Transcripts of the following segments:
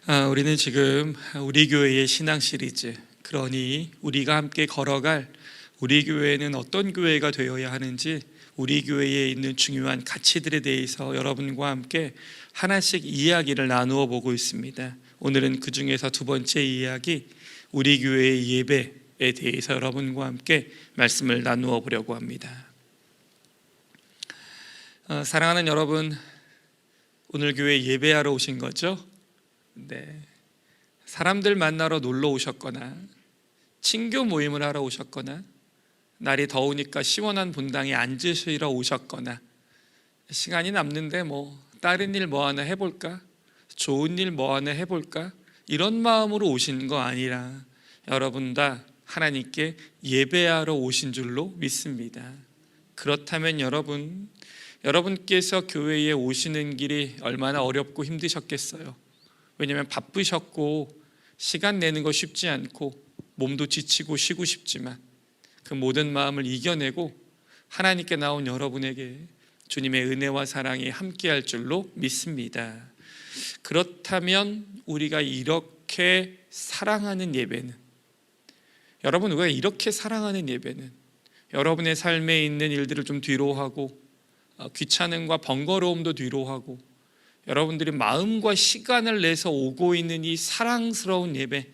우리는 지금 우리 교회의 신앙 시리즈, 그러니 우리가 함께 걸어갈 우리 교회는 어떤 교회가 되어야 하는지, 우리 교회에 있는 중요한 가치들에 대해서 여러분과 함께 하나씩 이야기를 나누어 보고 있습니다. 오늘은 그 중에서 두 번째 이야기, 우리 교회의 예배에 대해서 여러분과 함께 말씀을 나누어 보려고 합니다. 사랑하는 여러분, 오늘 교회 예배하러 오신 거죠? 네. 사람들 만나러 놀러 오셨거나 친교 모임을 하러 오셨거나 날이 더우니까 시원한 본당에 앉으시러 오셨거나 시간이 남는데 다른 일 뭐 하나 해볼까? 좋은 일 뭐 하나 해볼까? 이런 마음으로 오신 거 아니라 여러분 다 하나님께 예배하러 오신 줄로 믿습니다. 그렇다면 여러분께서 교회에 오시는 길이 얼마나 어렵고 힘드셨겠어요. 왜냐하면 바쁘셨고 시간 내는 거 쉽지 않고 몸도 지치고 쉬고 싶지만 그 모든 마음을 이겨내고 하나님께 나온 여러분에게 주님의 은혜와 사랑이 함께할 줄로 믿습니다. 그렇다면 우리가 이렇게 사랑하는 예배는, 우리가 이렇게 사랑하는 예배는 여러분의 삶에 있는 일들을 좀 뒤로 하고 귀찮음과 번거로움도 뒤로 하고 여러분들이 마음과 시간을 내서 오고 있는 이 사랑스러운 예배,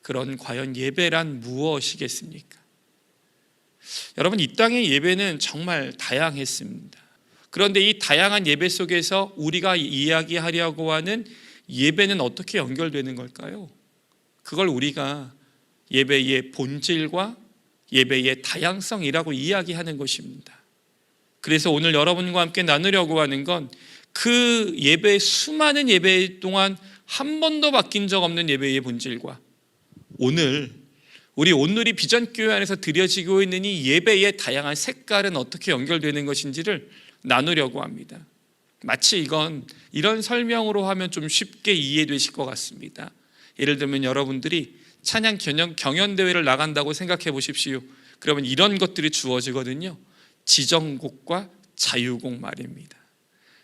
그런 과연 예배란 무엇이겠습니까? 여러분, 이 땅의 예배는 정말 다양했습니다. 그런데 이 다양한 예배 속에서 우리가 이야기하려고 하는 예배는 어떻게 연결되는 걸까요? 그걸 우리가 예배의 본질과 예배의 다양성이라고 이야기하는 것입니다. 그래서 오늘 여러분과 함께 나누려고 하는 건 그 예배, 수많은 예배 동안 한 번도 바뀐 적 없는 예배의 본질과 우리 온누리 비전교회 안에서 드려지고 있는 이 예배의 다양한 색깔은 어떻게 연결되는 것인지를 나누려고 합니다. 마치 이런 설명으로 하면 좀 쉽게 이해되실 것 같습니다. 예를 들면 여러분들이 찬양 경연대회를 나간다고 생각해 보십시오. 그러면 이런 것들이 주어지거든요. 지정곡과 자유곡 말입니다.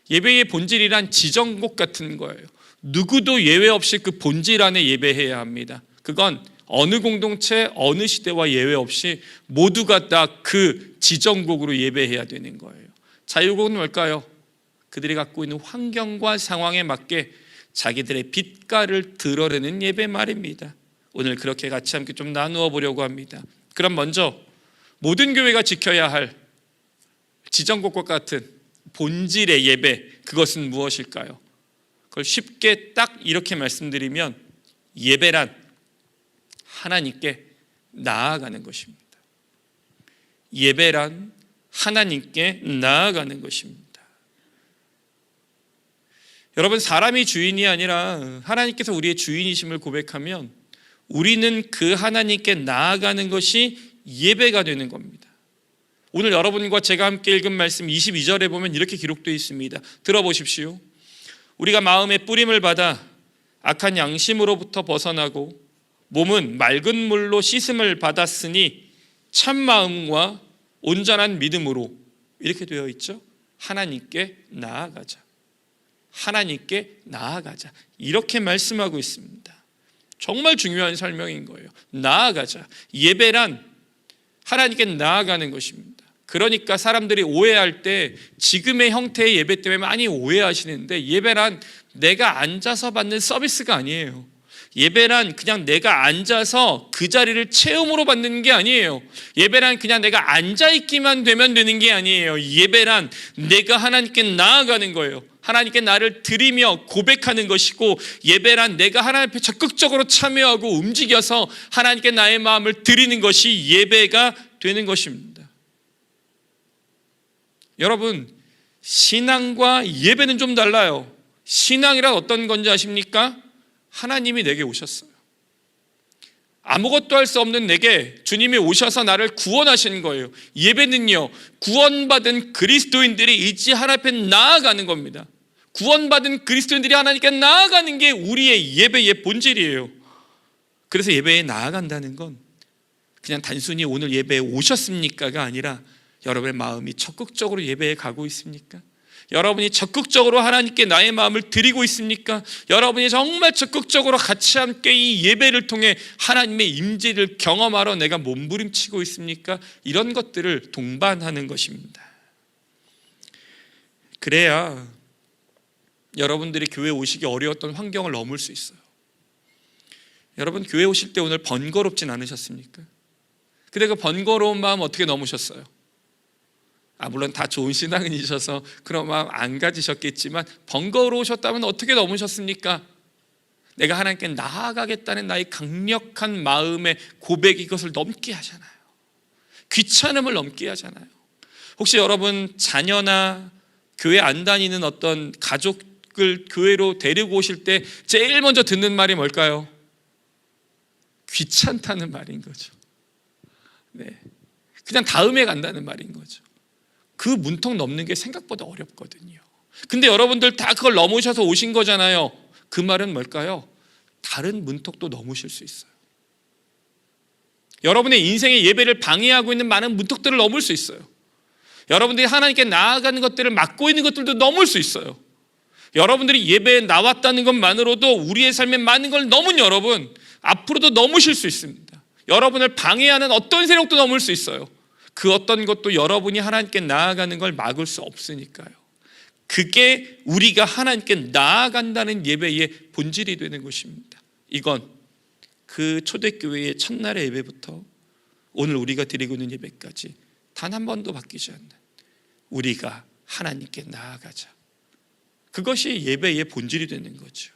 예배의 본질이란 지정곡 같은 거예요. 누구도 예외 없이 그 본질 안에 예배해야 합니다. 그건 어느 공동체, 어느 시대와 예외 없이 모두가 다 그 지정곡으로 예배해야 되는 거예요. 자유곡은 뭘까요? 그들이 갖고 있는 환경과 상황에 맞게 자기들의 빛깔을 드러내는 예배 말입니다. 오늘 그렇게 같이 함께 좀 나누어 보려고 합니다. 그럼 먼저 모든 교회가 지켜야 할 지정곡과 같은 본질의 예배, 그것은 무엇일까요? 그걸 쉽게 딱 이렇게 말씀드리면 예배란 하나님께 나아가는 것입니다. 예배란 하나님께 나아가는 것입니다. 여러분, 사람이 주인이 아니라 하나님께서 우리의 주인이심을 고백하면 우리는 그 하나님께 나아가는 것이 예배가 되는 겁니다. 오늘 여러분과 제가 함께 읽은 말씀 22절에 보면 이렇게 기록되어 있습니다. 들어보십시오. 우리가 마음의 뿌림을 받아 악한 양심으로부터 벗어나고 몸은 맑은 물로 씻음을 받았으니 참 마음과 온전한 믿음으로, 이렇게 되어 있죠. 하나님께 나아가자. 하나님께 나아가자. 이렇게 말씀하고 있습니다. 정말 중요한 설명인 거예요. 나아가자. 예배란 하나님께 나아가는 것입니다. 그러니까 사람들이 오해할 때 지금의 형태의 예배 때문에 많이 오해하시는데, 예배란 내가 앉아서 받는 서비스가 아니에요. 예배란 그냥 내가 앉아서 그 자리를 체험으로 받는 게 아니에요. 예배란 그냥 내가 앉아있기만 되면 되는 게 아니에요. 예배란 내가 하나님께 나아가는 거예요. 하나님께 나를 드리며 고백하는 것이고, 예배란 내가 하나님 앞에 적극적으로 참여하고 움직여서 하나님께 나의 마음을 드리는 것이 예배가 되는 것입니다. 여러분, 신앙과 예배는 좀 달라요. 신앙이란 어떤 건지 아십니까? 하나님이 내게 오셨어요. 아무것도 할 수 없는 내게 주님이 오셔서 나를 구원하시는 거예요. 예배는요, 구원받은 그리스도인들이 이제 하나님 앞에 나아가는 겁니다. 구원받은 그리스도인들이 하나님께 나아가는 게 우리의 예배의 본질이에요. 그래서 예배에 나아간다는 건 그냥 단순히 오늘 예배에 오셨습니까가 아니라 여러분의 마음이 적극적으로 예배에 가고 있습니까? 여러분이 적극적으로 하나님께 나의 마음을 드리고 있습니까? 여러분이 정말 적극적으로 같이 함께 이 예배를 통해 하나님의 임재를 경험하러 내가 몸부림치고 있습니까? 이런 것들을 동반하는 것입니다. 그래야 여러분들이 교회 오시기 어려웠던 환경을 넘을 수 있어요. 여러분 교회 오실 때 오늘 번거롭진 않으셨습니까? 근데 그 번거로운 마음 어떻게 넘으셨어요? 물론 다 좋은 신앙인이셔서 그런 마음 안 가지셨겠지만 번거로우셨다면 어떻게 넘으셨습니까? 내가 하나님께 나아가겠다는 나의 강력한 마음의 고백이 이것을 넘게 하잖아요. 귀찮음을 넘게 하잖아요. 혹시 여러분 자녀나 교회 안 다니는 어떤 가족을 교회로 데리고 오실 때 제일 먼저 듣는 말이 뭘까요? 귀찮다는 말인 거죠. 네, 그냥 다음에 간다는 말인 거죠. 그 문턱 넘는 게 생각보다 어렵거든요. 근데 여러분들 다 그걸 넘으셔서 오신 거잖아요. 그 말은 뭘까요? 다른 문턱도 넘으실 수 있어요. 여러분의 인생의 예배를 방해하고 있는 많은 문턱들을 넘을 수 있어요. 여러분들이 하나님께 나아가는 것들을 막고 있는 것들도 넘을 수 있어요. 여러분들이 예배에 나왔다는 것만으로도 우리의 삶에 많은 걸 넘은 여러분, 앞으로도 넘으실 수 있습니다. 여러분을 방해하는 어떤 세력도 넘을 수 있어요. 그 어떤 것도 여러분이 하나님께 나아가는 걸 막을 수 없으니까요. 그게 우리가 하나님께 나아간다는 예배의 본질이 되는 것입니다. 이건 그 초대교회의 첫날의 예배부터 오늘 우리가 드리고 있는 예배까지 단 한 번도 바뀌지 않는 우리가 하나님께 나아가자. 그것이 예배의 본질이 되는 거죠.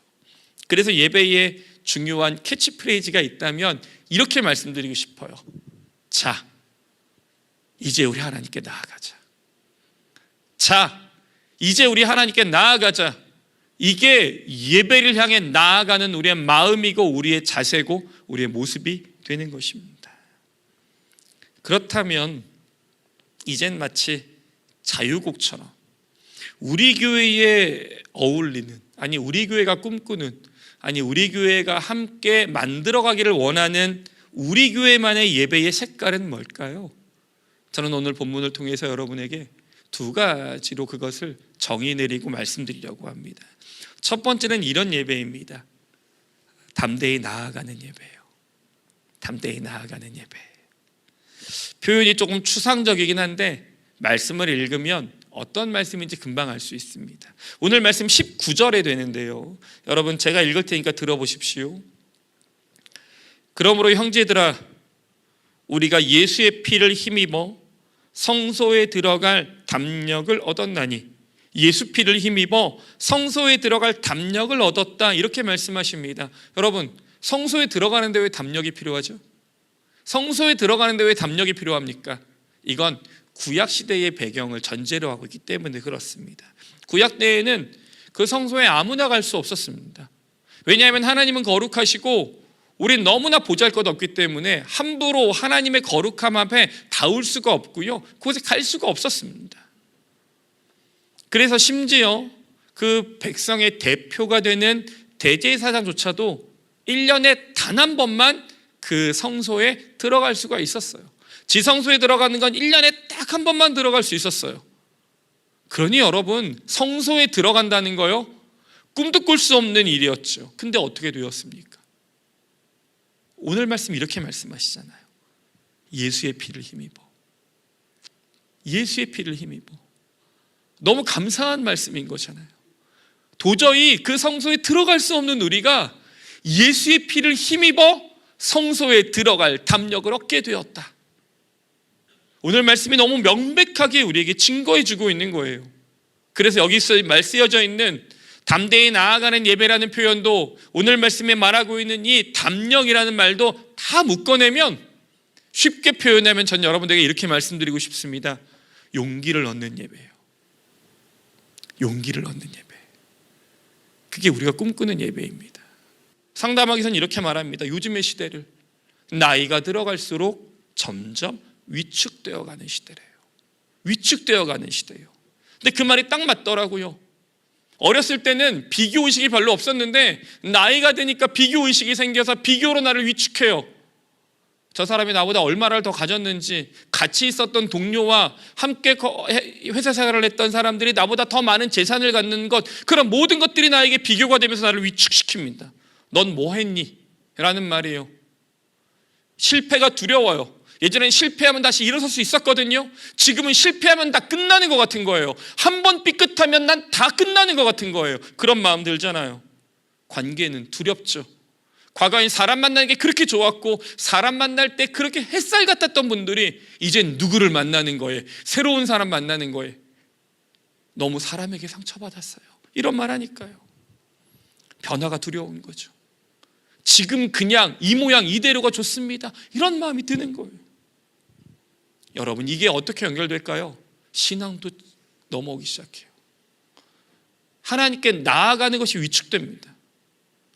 그래서 예배에 중요한 캐치프레이즈가 있다면 이렇게 말씀드리고 싶어요. 자, 이제 우리 하나님께 나아가자. 자, 이제 우리 하나님께 나아가자. 이게 예배를 향해 나아가는 우리의 마음이고 우리의 자세고 우리의 모습이 되는 것입니다. 그렇다면 이젠 마치 자유곡처럼 우리 교회에 어울리는, 아니 우리 교회가 꿈꾸는, 아니 우리 교회가 함께 만들어가기를 원하는 우리 교회만의 예배의 색깔은 뭘까요? 저는 오늘 본문을 통해서 여러분에게 두 가지로 그것을 정의 내리고 말씀드리려고 합니다. 첫 번째는 이런 예배입니다. 담대히 나아가는 예배예요. 담대히 나아가는 예배. 표현이 조금 추상적이긴 한데 말씀을 읽으면 어떤 말씀인지 금방 알 수 있습니다. 오늘 말씀 19절에 되는데요. 여러분 제가 읽을 테니까 들어보십시오. 그러므로 형제들아, 우리가 예수의 피를 힘입어 성소에 들어갈 담력을 얻었나니, 예수 피를 힘입어 성소에 들어갈 담력을 얻었다, 이렇게 말씀하십니다. 여러분, 성소에 들어가는데 왜 담력이 필요하죠? 성소에 들어가는데 왜 담력이 필요합니까? 이건 구약시대의 배경을 전제로 하고 있기 때문에 그렇습니다. 구약때에는 그 성소에 아무나 갈 수 없었습니다. 왜냐하면 하나님은 거룩하시고 우린 너무나 보잘것없기 때문에 함부로 하나님의 거룩함 앞에 닿을 수가 없고요, 그곳에 갈 수가 없었습니다. 그래서 심지어 그 백성의 대표가 되는 대제사장조차도 1년에 단 한 번만 그 성소에 들어갈 수가 있었어요. 지성소에 들어가는 건 1년에 딱 한 번만 들어갈 수 있었어요. 그러니 여러분, 성소에 들어간다는 거요, 꿈도 꿀 수 없는 일이었죠. 근데 어떻게 되었습니까? 오늘 말씀 이렇게 말씀하시잖아요. 예수의 피를 힘입어. 예수의 피를 힘입어. 너무 감사한 말씀인 거잖아요. 도저히 그 성소에 들어갈 수 없는 우리가 예수의 피를 힘입어 성소에 들어갈 담력을 얻게 되었다. 오늘 말씀이 너무 명백하게 우리에게 증거해 주고 있는 거예요. 그래서 여기서 쓰여져 있는 담대히 나아가는 예배라는 표현도 오늘 말씀에 말하고 있는 이 담력이라는 말도 다 묶어내면, 쉽게 표현하면 전 여러분들에게 이렇게 말씀드리고 싶습니다. 용기를 얻는 예배예요. 용기를 얻는 예배. 그게 우리가 꿈꾸는 예배입니다. 상담하기선 이렇게 말합니다. 요즘의 시대를 나이가 들어갈수록 점점 위축되어 가는 시대래요. 위축되어 가는 시대예요. 근데 그 말이 딱 맞더라고요. 어렸을 때는 비교의식이 별로 없었는데 나이가 드니까 비교의식이 생겨서 비교로 나를 위축해요. 저 사람이 나보다 얼마를 더 가졌는지, 같이 있었던 동료와 함께 회사 생활을 했던 사람들이 나보다 더 많은 재산을 갖는 것, 그런 모든 것들이 나에게 비교가 되면서 나를 위축시킵니다. 넌 뭐 했니? 라는 말이에요. 실패가 두려워요. 예전엔 실패하면 다시 일어설 수 있었거든요. 지금은 실패하면 다 끝나는 것 같은 거예요. 한 번 삐끗하면 난 다 끝나는 것 같은 거예요. 그런 마음 들잖아요. 관계는 두렵죠. 과거엔 사람 만나는 게 그렇게 좋았고, 사람 만날 때 그렇게 햇살 같았던 분들이 이젠 누구를 만나는 거에, 새로운 사람 만나는 거에 너무 사람에게 상처받았어요. 이런 말 하니까요. 변화가 두려운 거죠. 지금 그냥 이 모양 이대로가 좋습니다. 이런 마음이 드는 거예요. 여러분, 이게 어떻게 연결될까요? 신앙도 넘어오기 시작해요. 하나님께 나아가는 것이 위축됩니다.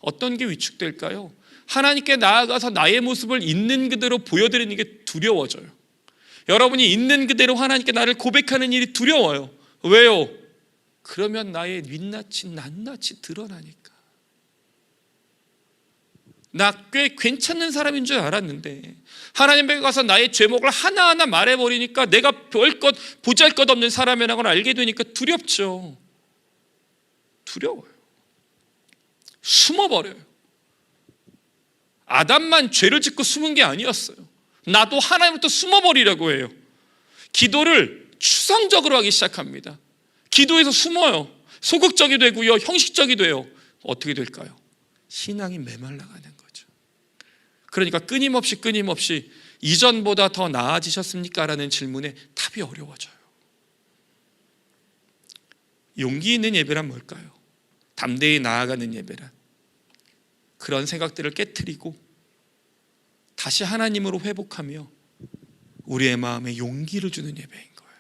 어떤 게 위축될까요? 하나님께 나아가서 나의 모습을 있는 그대로 보여드리는 게 두려워져요. 여러분이 있는 그대로 하나님께 나를 고백하는 일이 두려워요. 왜요? 그러면 나의 민낯이 낱낱이 드러나니까. 나 꽤 괜찮은 사람인 줄 알았는데 하나님 앞에 가서 나의 죄목을 하나하나 말해버리니까 내가 별것 보잘것없는 사람이라는 걸 알게 되니까 두렵죠. 두려워요. 숨어버려요. 아담만 죄를 짓고 숨은 게 아니었어요. 나도 하나님부터 숨어버리려고 해요. 기도를 추상적으로 하기 시작합니다. 기도에서 숨어요. 소극적이 되고요, 형식적이 돼요. 어떻게 될까요? 신앙이 메말라가는 거죠. 그러니까 끊임없이 이전보다 더 나아지셨습니까? 라는 질문에 답이 어려워져요. 용기 있는 예배란 뭘까요? 담대히 나아가는 예배란 그런 생각들을 깨트리고 다시 하나님으로 회복하며 우리의 마음에 용기를 주는 예배인 거예요.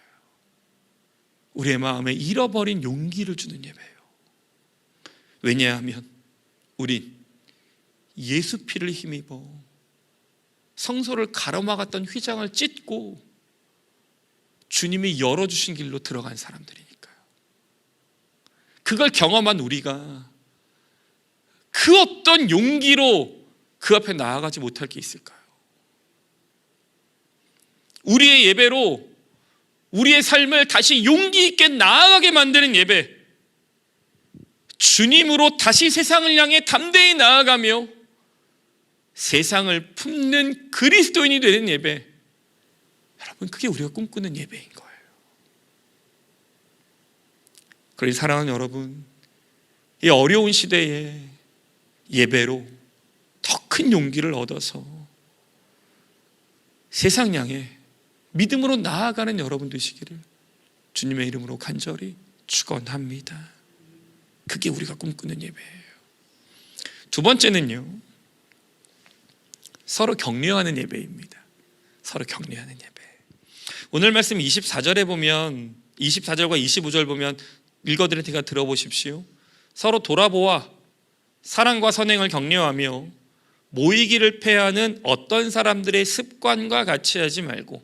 우리의 마음에 잃어버린 용기를 주는 예배예요. 왜냐하면 우린 예수 피를 힘입어 성소를 가로막았던 휘장을 찢고 주님이 열어주신 길로 들어간 사람들이니까요. 그걸 경험한 우리가 그 어떤 용기로 그 앞에 나아가지 못할 게 있을까요? 우리의 예배로 우리의 삶을 다시 용기 있게 나아가게 만드는 예배, 주님으로 다시 세상을 향해 담대히 나아가며 세상을 품는 그리스도인이 되는 예배, 여러분, 그게 우리가 꿈꾸는 예배인 거예요. 그래서 사랑하는 여러분, 이 어려운 시대에 예배로 더 큰 용기를 얻어서 세상 향해 믿음으로 나아가는 여러분 되시기를 주님의 이름으로 간절히 축원합니다. 그게 우리가 꿈꾸는 예배예요. 두 번째는요, 서로 격려하는 예배입니다. 서로 격려하는 예배. 오늘 말씀 24절에 보면, 24절과 25절 보면 읽어드릴 테니까 들어보십시오. 서로 돌아보아 사랑과 선행을 격려하며 모이기를 패하는 어떤 사람들의 습관과 같이 하지 말고.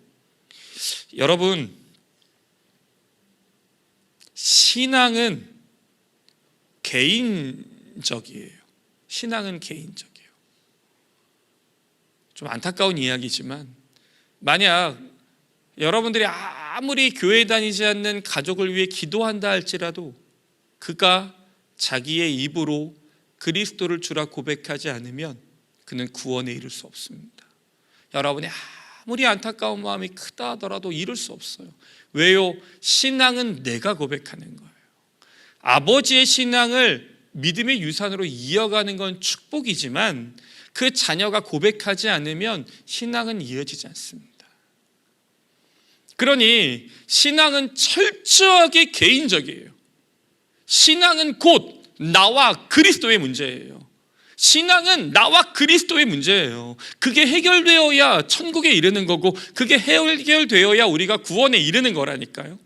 여러분, 신앙은 개인적이에요. 신앙은 개인적이에요. 좀 안타까운 이야기지만 만약 여러분들이 아무리 교회 다니지 않는 가족을 위해 기도한다 할지라도 그가 자기의 입으로 그리스도를 주라 고백하지 않으면 그는 구원에 이를 수 없습니다. 여러분이 아무리 안타까운 마음이 크다 하더라도 이룰 수 없어요. 왜요? 신앙은 내가 고백하는 거예요. 아버지의 신앙을 믿음의 유산으로 이어가는 건 축복이지만 그 자녀가 고백하지 않으면 신앙은 이어지지 않습니다. 그러니 신앙은 철저하게 개인적이에요. 신앙은 곧 나와 그리스도의 문제예요. 신앙은 나와 그리스도의 문제예요. 그게 해결되어야 천국에 이르는 거고 그게 해결되어야 우리가 구원에 이르는 거라니까요.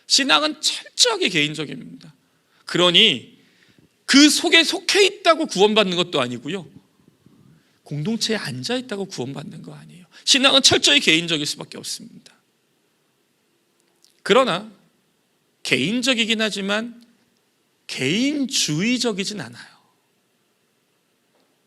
신앙은 철저하게 개인적입니다. 그러니 그 속에 속해 있다고 구원받는 것도 아니고요, 공동체에 앉아 있다고 구원받는 거 아니에요. 신앙은 철저히 개인적일 수밖에 없습니다. 그러나 개인적이긴 하지만 개인주의적이진 않아요.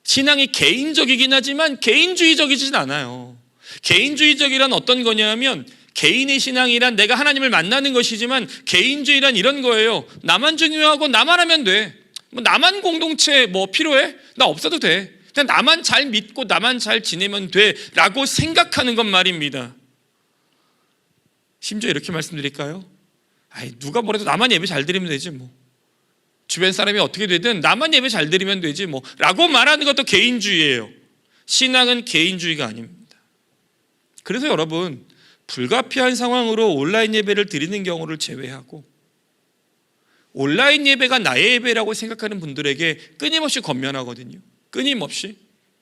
신앙이 개인적이긴 하지만 개인주의적이진 않아요. 개인주의적이란 어떤 거냐면 개인의 신앙이란 내가 하나님을 만나는 것이지만 개인주의란 이런 거예요. 나만 중요하고 나만 하면 돼. 나만 공동체 필요해? 나 없어도 돼. 그냥 나만 잘 믿고 나만 잘 지내면 돼 라고 생각하는 것 말입니다. 심지어 이렇게 말씀드릴까요? 누가 뭐래도 나만 예배 잘 드리면 되지 주변 사람이 어떻게 되든 나만 예배 잘 드리면 되지 라고 말하는 것도 개인주의예요. 신앙은 개인주의가 아닙니다. 그래서 여러분, 불가피한 상황으로 온라인 예배를 드리는 경우를 제외하고 온라인 예배가 나의 예배라고 생각하는 분들에게 끊임없이 권면하거든요. 끊임없이.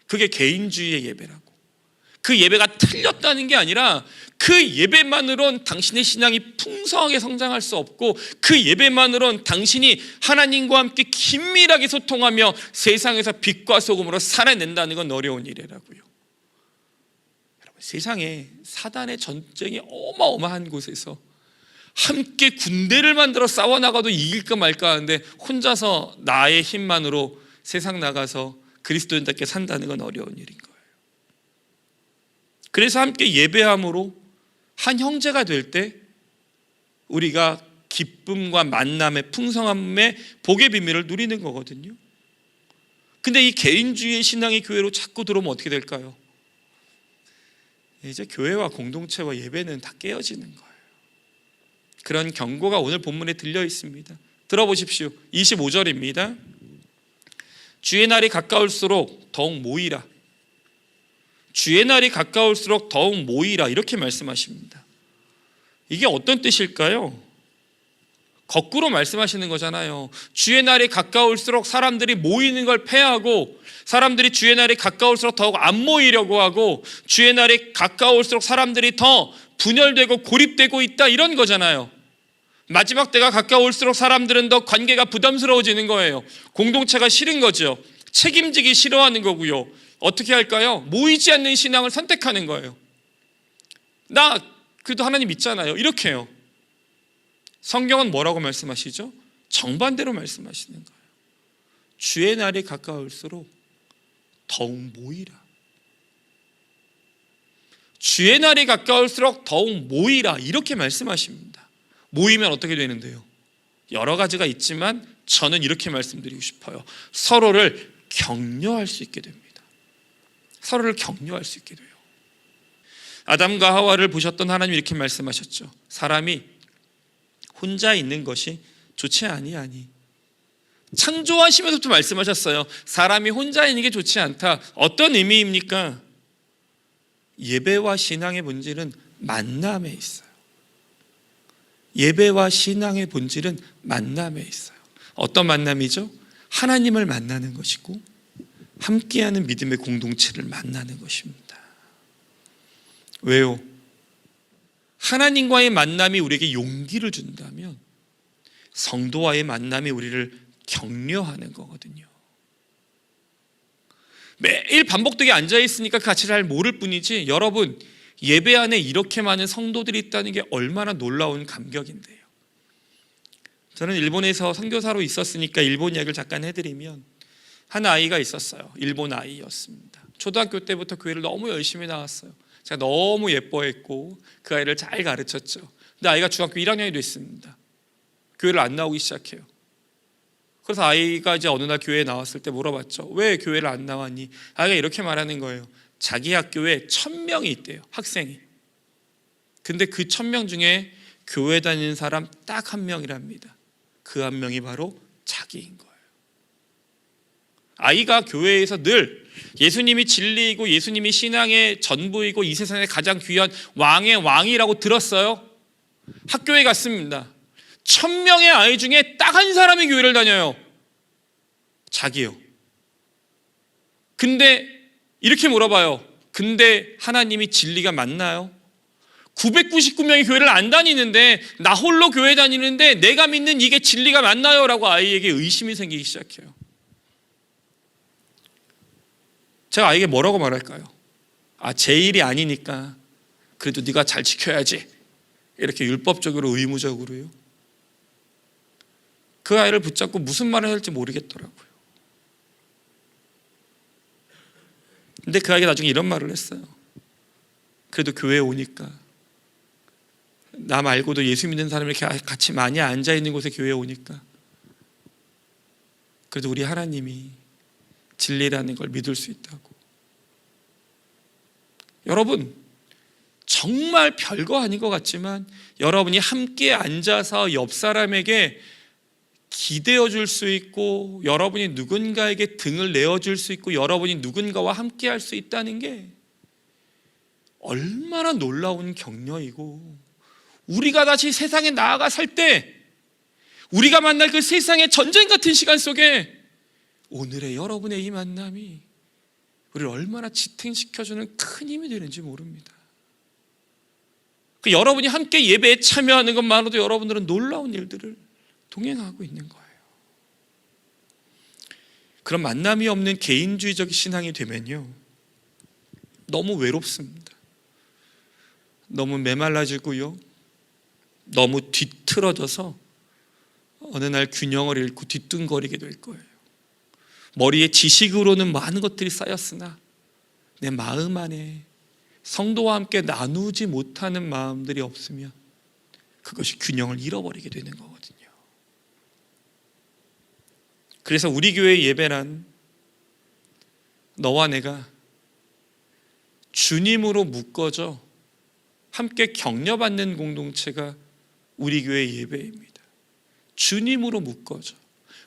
그게 개인주의의 예배라고. 그 예배가 틀렸다는 게 아니라 그 예배만으론 당신의 신앙이 풍성하게 성장할 수 없고 그 예배만으론 당신이 하나님과 함께 긴밀하게 소통하며 세상에서 빛과 소금으로 살아낸다는 건 어려운 일이라고요. 세상에 사단의 전쟁이 어마어마한 곳에서 함께 군대를 만들어 싸워나가도 이길까 말까 하는데 혼자서 나의 힘만으로 세상 나가서 그리스도인답게 산다는 건 어려운 일인 거예요. 그래서 함께 예배함으로 한 형제가 될 때 우리가 기쁨과 만남의 풍성함의 복의 비밀을 누리는 거거든요. 근데 이 개인주의의 신앙이 교회로 자꾸 들어오면 어떻게 될까요? 이제 교회와 공동체와 예배는 다 깨어지는 거예요. 그런 경고가 오늘 본문에 들려 있습니다. 들어보십시오. 25절입니다. 주의 날이 가까울수록 더욱 모이라. 주의 날이 가까울수록 더욱 모이라 이렇게 말씀하십니다. 이게 어떤 뜻일까요? 거꾸로 말씀하시는 거잖아요. 주의 날이 가까울수록 사람들이 모이는 걸 패하고 사람들이 주의 날이 가까울수록 더욱 안 모이려고 하고 주의 날이 가까울수록 사람들이 더 분열되고 고립되고 있다 이런 거잖아요. 마지막 때가 가까울수록 사람들은 더 관계가 부담스러워지는 거예요. 공동체가 싫은 거죠. 책임지기 싫어하는 거고요. 어떻게 할까요? 모이지 않는 신앙을 선택하는 거예요. 나 그래도 하나님 믿잖아요. 이렇게요. 성경은 뭐라고 말씀하시죠? 정반대로 말씀하시는 거예요. 주의 날이 가까울수록 더욱 모이라. 주의 날이 가까울수록 더욱 모이라 이렇게 말씀하십니다. 모이면 어떻게 되는데요? 여러 가지가 있지만 저는 이렇게 말씀드리고 싶어요. 서로를 격려할 수 있게 됩니다. 서로를 격려할 수 있게 돼요. 아담과 하와를 보셨던 하나님이 이렇게 말씀하셨죠. 사람이 혼자 있는 것이 좋지 아니하니. 창조하시면서부터 말씀하셨어요. 사람이 혼자 있는 게 좋지 않다. 어떤 의미입니까? 예배와 신앙의 본질은 만남에 있어요. 예배와 신앙의 본질은 만남에 있어요. 어떤 만남이죠? 하나님을 만나는 것이고 함께하는 믿음의 공동체를 만나는 것입니다. 왜요? 하나님과의 만남이 우리에게 용기를 준다면 성도와의 만남이 우리를 격려하는 거거든요. 매일 반복되게 앉아있으니까 그 가치를 잘 모를 뿐이지 여러분 예배 안에 이렇게 많은 성도들이 있다는 게 얼마나 놀라운 감격인데요. 저는 일본에서 선교사로 있었으니까 일본 이야기를 잠깐 해드리면 한 아이가 있었어요. 일본 아이였습니다. 초등학교 때부터 교회를 너무 열심히 나왔어요. 제가 너무 예뻐했고 그 아이를 잘 가르쳤죠. 근데 아이가 중학교 1학년이 됐습니다. 교회를 안 나오기 시작해요. 그래서 아이가 이제 어느 날 교회에 나왔을 때 물어봤죠. 왜 교회를 안 나왔니? 아이가 이렇게 말하는 거예요. 자기 학교에 1000명이 있대요. 학생이. 근데 그 1000명 중에 교회 다니는 사람 딱 한 명이랍니다. 그 한 명이 바로 자기인 거예요. 아이가 교회에서 늘 예수님이 진리이고 예수님이 신앙의 전부이고 이 세상에 가장 귀한 왕의 왕이라고 들었어요. 학교에 갔습니다. 1000명의 아이 중에 딱 한 사람이 교회를 다녀요. 자기요. 근데 이렇게 물어봐요. 근데 하나님이 진리가 맞나요? 999명이 교회를 안 다니는데 나 홀로 교회 다니는데 내가 믿는 이게 진리가 맞나요? 라고 아이에게 의심이 생기기 시작해요. 제가 아이에게 뭐라고 말할까요? 제 일이 아니니까 그래도 네가 잘 지켜야지. 이렇게 율법적으로 의무적으로요. 그 아이를 붙잡고 무슨 말을 할지 모르겠더라고요. 근데 그 아이가 나중에 이런 말을 했어요. 그래도 교회에 오니까, 나 말고도 예수 믿는 사람이 이렇게 같이 많이 앉아있는 곳에 교회에 오니까 그래도 우리 하나님이 진리라는 걸 믿을 수 있다고. 여러분, 정말 별거 아닌 것 같지만 여러분이 함께 앉아서 옆 사람에게 기대어 줄 수 있고, 여러분이 누군가에게 등을 내어줄 수 있고, 여러분이 누군가와 함께 할 수 있다는 게 얼마나 놀라운 격려이고, 우리가 다시 세상에 나아가 살 때 우리가 만날 그 세상의 전쟁 같은 시간 속에 오늘의 여러분의 이 만남이 우리를 얼마나 지탱시켜주는 큰 힘이 되는지 모릅니다. 여러분이 함께 예배에 참여하는 것만으로도 여러분들은 놀라운 일들을 동행하고 있는 거예요. 그런 만남이 없는 개인주의적 신앙이 되면요, 너무 외롭습니다. 너무 메말라지고요, 너무 뒤틀어져서 어느 날 균형을 잃고 뒤뚱거리게 될 거예요. 머리에 지식으로는 많은 것들이 쌓였으나 내 마음 안에 성도와 함께 나누지 못하는 마음들이 없으면 그것이 균형을 잃어버리게 되는 거거든요. 그래서 우리 교회의 예배란 너와 내가 주님으로 묶어져 함께 격려받는 공동체가 우리 교회의 예배입니다. 주님으로 묶어져.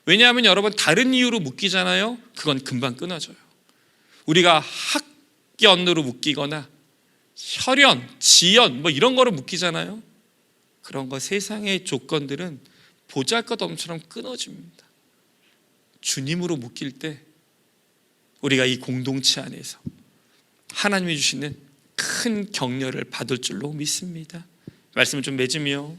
왜냐하면 여러분, 다른 이유로 묶이잖아요. 그건 금방 끊어져요. 우리가 학연으로 묶이거나 혈연, 지연 이런 거로 묶이잖아요. 그런 거 세상의 조건들은 보잘것없처럼 끊어집니다. 주님으로 묶일 때 우리가 이 공동체 안에서 하나님이 주시는 큰 격려를 받을 줄로 믿습니다. 말씀을 좀 맺으며,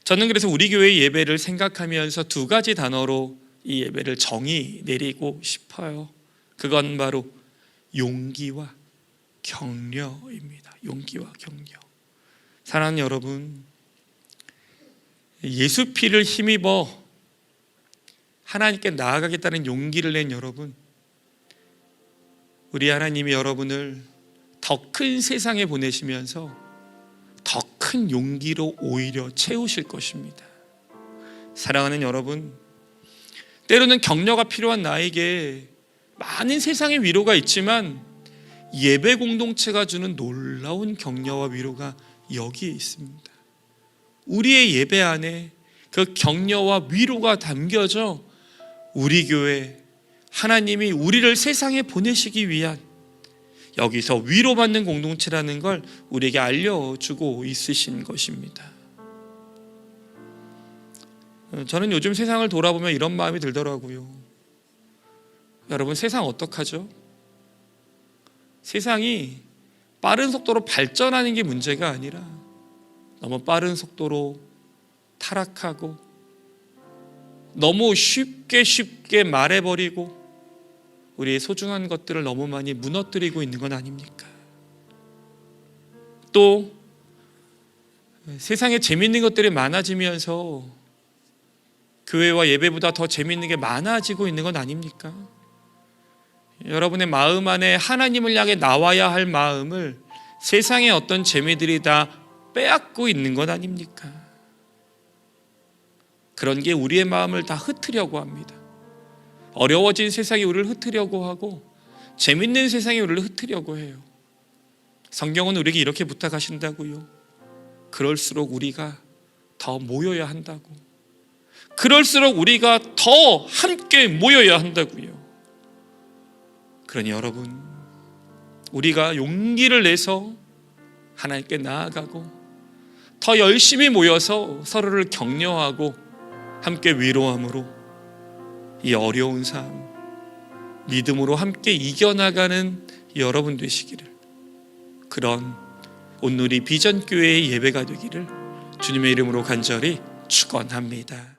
저는 그래서 우리 교회의 예배를 생각하면서 두 가지 단어로 이 예배를 정의 내리고 싶어요. 그건 바로 용기와 격려입니다. 용기와 격려. 사랑하는 여러분, 예수 피를 힘입어 하나님께 나아가겠다는 용기를 낸 여러분, 우리 하나님이 여러분을 더 큰 세상에 보내시면서 더 큰 용기로 오히려 채우실 것입니다. 사랑하는 여러분, 때로는 격려가 필요한 나에게 많은 세상의 위로가 있지만 예배 공동체가 주는 놀라운 격려와 위로가 여기에 있습니다. 우리의 예배 안에 그 격려와 위로가 담겨져 우리 교회, 하나님이 우리를 세상에 보내시기 위한 여기서 위로받는 공동체라는 걸 우리에게 알려주고 있으신 것입니다. 저는 요즘 세상을 돌아보면 이런 마음이 들더라고요. 여러분, 세상 어떡하죠? 세상이 빠른 속도로 발전하는 게 문제가 아니라 너무 빠른 속도로 타락하고 너무 쉽게 말해버리고 우리의 소중한 것들을 너무 많이 무너뜨리고 있는 건 아닙니까? 또 세상에 재밌는 것들이 많아지면서 교회와 예배보다 더 재밌는 게 많아지고 있는 건 아닙니까? 여러분의 마음 안에 하나님을 향해 나와야 할 마음을 세상의 어떤 재미들이 다 빼앗고 있는 건 아닙니까? 그런 게 우리의 마음을 다 흩으려고 합니다. 어려워진 세상이 우리를 흩으려고 하고 재밌는 세상이 우리를 흩으려고 해요. 성경은 우리에게 이렇게 부탁하신다고요. 그럴수록 우리가 더 모여야 한다고. 그럴수록 우리가 더 함께 모여야 한다고요. 그러니 여러분, 우리가 용기를 내서 하나님께 나아가고 더 열심히 모여서 서로를 격려하고 함께 위로함으로 이 어려운 삶 믿음으로 함께 이겨나가는 여러분 되시기를, 그런 온누리 비전교회의 예배가 되기를 주님의 이름으로 간절히 축원합니다.